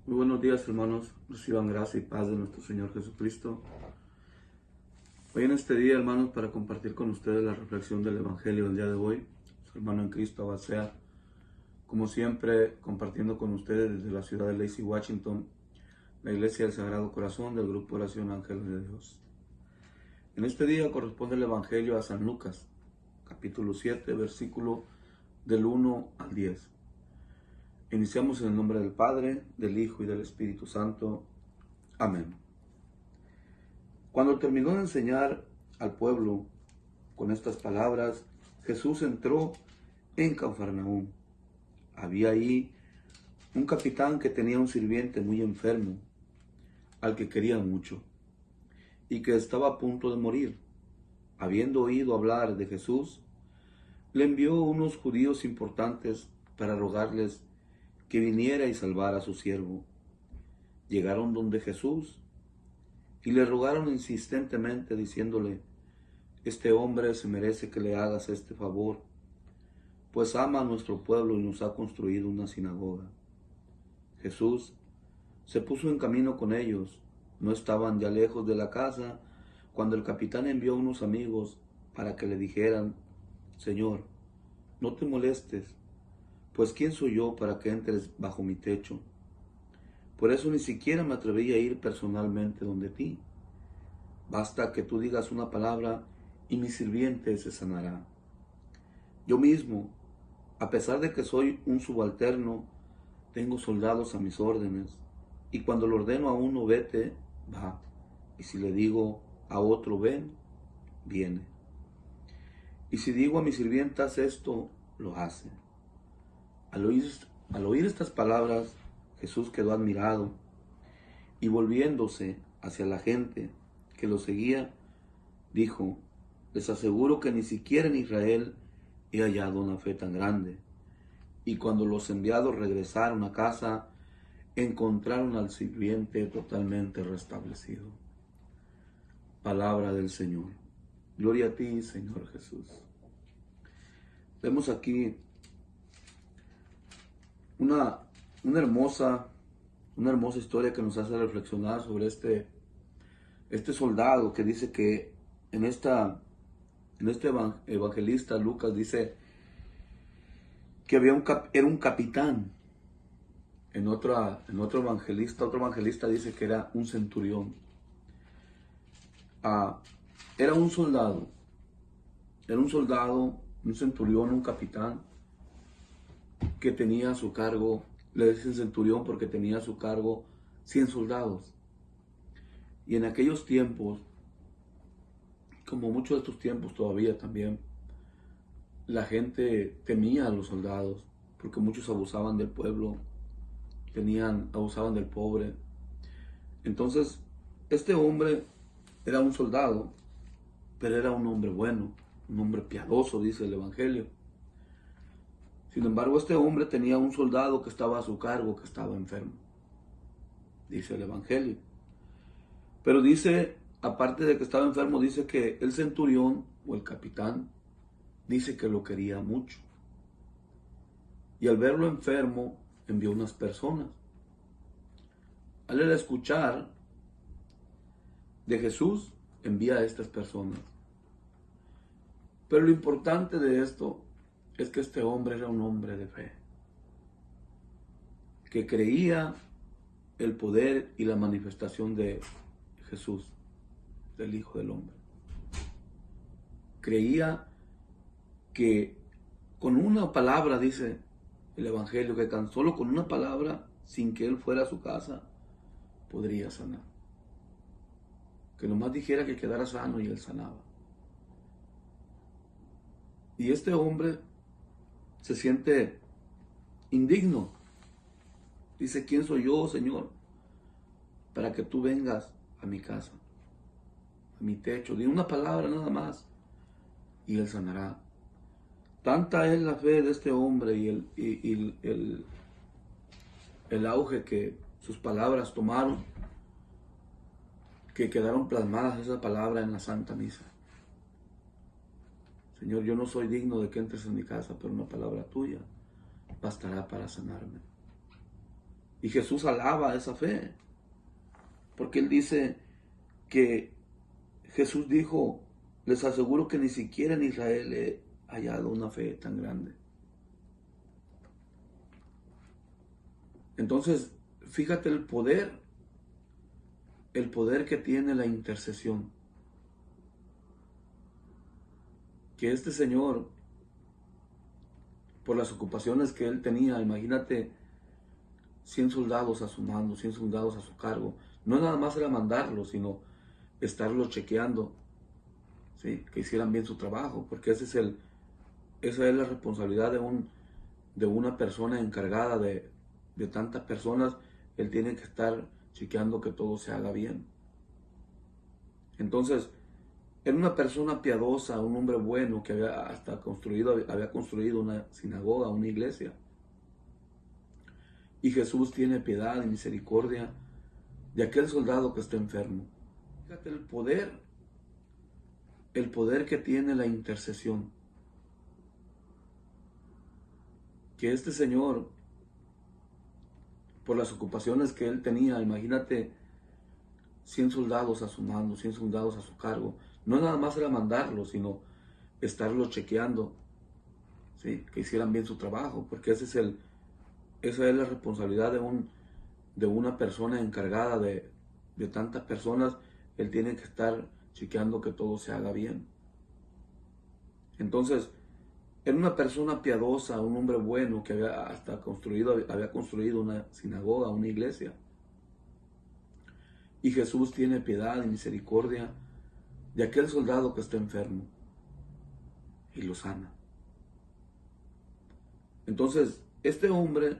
Muy buenos días, hermanos. Reciban gracia y paz de nuestro Señor Jesucristo. Hoy en este día, hermanos, para compartir con ustedes la reflexión del Evangelio del día de hoy, su hermano en Cristo, Abasea, como siempre, compartiendo con ustedes desde la ciudad de Lacey, Washington, la Iglesia del Sagrado Corazón del Grupo Oración Ángeles de Dios. En este día corresponde el Evangelio a San Lucas, capítulo 7, versículo del 1 al 10. Iniciamos en el nombre del Padre, del Hijo y del Espíritu Santo. Amén. Cuando terminó de enseñar al pueblo con estas palabras, Jesús entró en Cafarnaúm. Había ahí un capitán que tenía un sirviente muy enfermo, al que quería mucho, y que estaba a punto de morir. Habiendo oído hablar de Jesús, le envió unos judíos importantes para rogarles que viniera y salvara a su siervo. Llegaron donde Jesús y le rogaron insistentemente, diciéndole: este hombre se merece que le hagas este favor, pues ama a nuestro pueblo y nos ha construido una sinagoga. Jesús se puso en camino con ellos. No estaban ya lejos de la casa cuando el capitán envió a unos amigos para que le dijeran: Señor, no te molestes, pues ¿quién soy yo para que entres bajo mi techo? Por eso ni siquiera me atreví a ir personalmente donde ti. Basta que tú digas una palabra y mi sirviente se sanará. Yo mismo, a pesar de que soy un subalterno, tengo soldados a mis órdenes, y cuando le ordeno a uno vete, va, y si le digo a otro ven, viene. Y si digo a mi sirvienta haz esto, lo hace. Al oír estas palabras, Jesús quedó admirado, y volviéndose hacia la gente que lo seguía, dijo: les aseguro que ni siquiera en Israel he hallado una fe tan grande. Y cuando los enviados regresaron a casa, encontraron al sirviente totalmente restablecido. Palabra del Señor. Gloria a ti, Señor Jesús. Vemos aquí una hermosa historia que nos hace reflexionar sobre este soldado que dice que en este evangelista Lucas dice que era un capitán. Otro evangelista dice que era un centurión. Era un soldado, un centurión, un capitán que tenía a su cargo, le dicen centurión porque tenía a su cargo 100 soldados. Y en aquellos tiempos, como muchos de estos tiempos todavía también, la gente temía a los soldados porque muchos abusaban del pueblo, abusaban del pobre. Entonces, este hombre era un soldado, pero era un hombre bueno, un hombre piadoso, dice el Evangelio. Sin embargo, este hombre tenía un soldado que estaba a su cargo, que estaba enfermo, dice el Evangelio. Pero dice, aparte de que estaba enfermo, dice que el centurión o el capitán, dice que lo quería mucho. Y al verlo enfermo, envió unas personas. Al escuchar de Jesús, envía a estas personas. Pero lo importante de esto es que este hombre era un hombre de fe, que creía el poder y la manifestación de Jesús, del Hijo del Hombre. Creía que con una palabra, dice el Evangelio, que tan solo con una palabra, sin que él fuera a su casa, podría sanar. Que nomás dijera que quedara sano y él sanaba. Y este hombre se siente indigno. Dice: ¿quién soy yo, Señor, para que tú vengas a mi casa, a mi techo? Di una palabra nada más y él sanará. Tanta es la fe de este hombre y el auge que sus palabras tomaron, que quedaron plasmadas esas palabras en la Santa Misa. Señor, yo no soy digno de que entres en mi casa, pero una palabra tuya bastará para sanarme. Y Jesús alaba esa fe, porque él dice que Jesús dijo, les aseguro que ni siquiera en Israel he hallado una fe tan grande. Entonces, fíjate el poder que tiene la intercesión. Que este señor, por las ocupaciones que él tenía, imagínate, 100 soldados a su mando, 100 soldados a su cargo. No nada más era mandarlos, sino estarlos chequeando, ¿sí? Que hicieran bien su trabajo, porque esa es la responsabilidad de una persona encargada de tantas personas. Él tiene que estar chequeando que todo se haga bien. Entonces, era una persona piadosa, un hombre bueno que había construido una sinagoga, una iglesia. Y Jesús tiene piedad y misericordia de aquel soldado que está enfermo. Fíjate el poder que tiene la intercesión. Que este señor, por las ocupaciones que él tenía, imagínate, 100 soldados a su mando, 100 soldados a su cargo. No nada más era mandarlos, sino estarlos chequeando, ¿sí? Que hicieran bien su trabajo, porque esa es la responsabilidad de una persona encargada de tantas personas. Él tiene que estar chequeando que todo se haga bien. Entonces, era una persona piadosa, un hombre bueno que había construido una sinagoga, una iglesia. Y Jesús tiene piedad y misericordia de aquel soldado que está enfermo y lo sana. Entonces, este hombre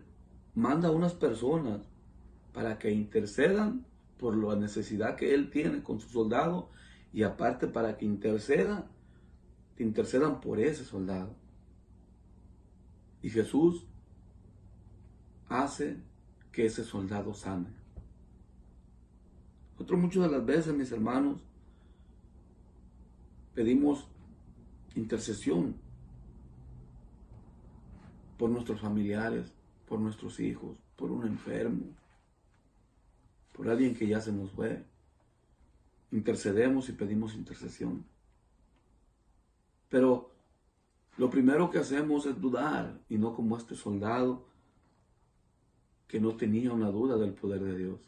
manda a unas personas para que intercedan por la necesidad que él tiene con su soldado, y aparte para que intercedan por ese soldado. Y Jesús hace que ese soldado sane. Nosotros muchas de las veces, mis hermanos, pedimos intercesión por nuestros familiares, por nuestros hijos, por un enfermo, por alguien que ya se nos fue. Intercedemos y pedimos intercesión. Pero lo primero que hacemos es dudar, y no como este soldado que no tenía una duda del poder de Dios,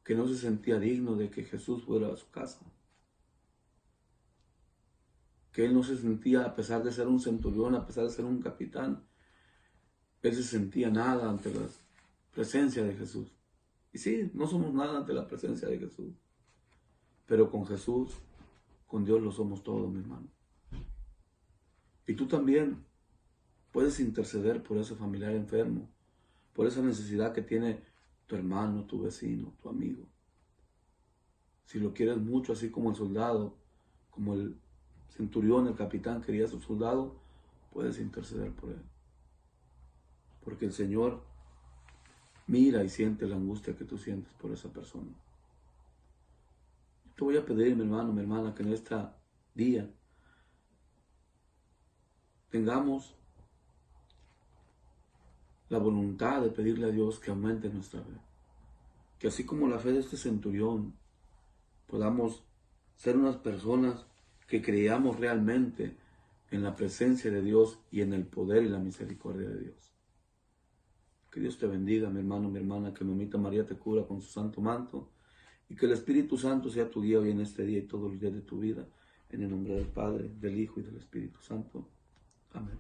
que no se sentía digno de que Jesús fuera a su casa, que él no se sentía, a pesar de ser un centurión, a pesar de ser un capitán, él se sentía nada ante la presencia de Jesús. Y sí, no somos nada ante la presencia de Jesús, pero con Jesús, con Dios lo somos todos, mi hermano. Y tú también puedes interceder por ese familiar enfermo, por esa necesidad que tiene tu hermano, tu vecino, tu amigo. Si lo quieres mucho, así como el soldado, como el centurión, el capitán quería a su soldado, puedes interceder por él. Porque el Señor mira y siente la angustia que tú sientes por esa persona. Te voy a pedir, mi hermano, mi hermana, que en este día tengamos la voluntad de pedirle a Dios que aumente nuestra fe. Que así como la fe de este centurión, podamos ser unas personas que creamos realmente en la presencia de Dios y en el poder y la misericordia de Dios. Que Dios te bendiga, mi hermano, mi hermana, que mamita María te cubra con su santo manto, y que el Espíritu Santo sea tu guía hoy en este día y todos los días de tu vida, en el nombre del Padre, del Hijo y del Espíritu Santo. Amén.